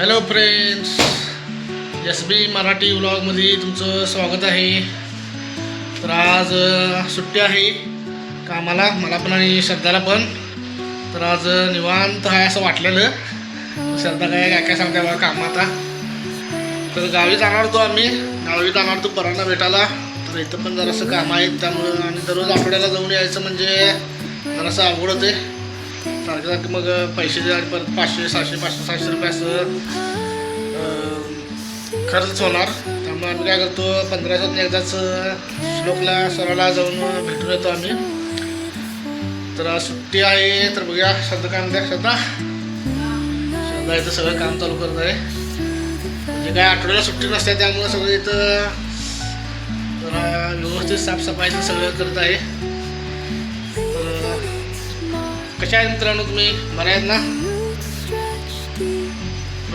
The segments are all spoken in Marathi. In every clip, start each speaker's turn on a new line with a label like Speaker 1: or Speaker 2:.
Speaker 1: हॅलो फ्रेंड्स, एस बी मराठी व्लॉगमध्ये तुमचं स्वागत आहे. तर आज सुट्टी आहे कामाला, मला पण आणि श्रद्धाला पण. तर आज निवांत आहे असं वाटलेलं. श्रद्धा काय सांगते बघा काम आता. तर गावी जाणार होतो आम्ही, गावी जाणार होतो परांना भेटायला. तर इथं पण जरासं काम आहेत, त्यामुळं आणि दररोज आठवड्याला जाऊन यायचं म्हणजे जरासं अवघड होते. सारखं मग पैसे द्या, परत 500-600 रुपये असं खर्च होणार. त्यामुळे आम्ही काय करतो, 15 दिवसात एकदाच श्लोकला सराला जाऊन भेटून येतो आम्ही. तर आज सुट्टी आहे, तर बघूया श्रद्धा काय म्हणते. श्रद्धा इथं सगळं काम चालू करत आहे. म्हणजे काय आठवड्याला सुट्टी नसते, त्यामुळं सगळं इथं जरा व्यवस्थित साफसफाईचं सगळं करत आहे. कशा आहेत मित्रांनो तुम्ही, बऱ्या आहेत ना?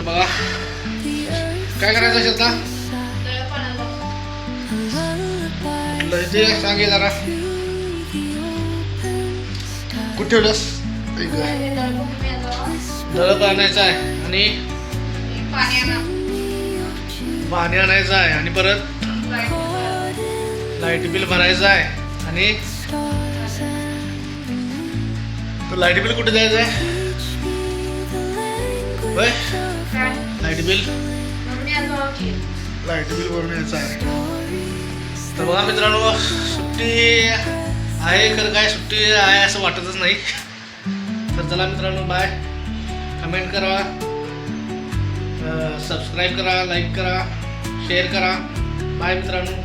Speaker 1: बघा काय करायचं श्रद्धा, ते सांगे जरा. कुठे ठेवलंस? दळप आणायचं आहे आणि पाणी आणायचं आहे आणि परत लाईट बिल भरायचं आहे. आणि लाईट बिल कुठे जायचं आहे? होय, लाईट बिल भरून यायचं आहे. तर बघा मित्रांनो, सुट्टी आहे खरं काय सुट्टी आहे असं वाटतच नाही. तर चला मित्रांनो, बाय. कमेंट करा, सबस्क्राईब करा, लाईक करा, शेअर करा. बाय मित्रांनो.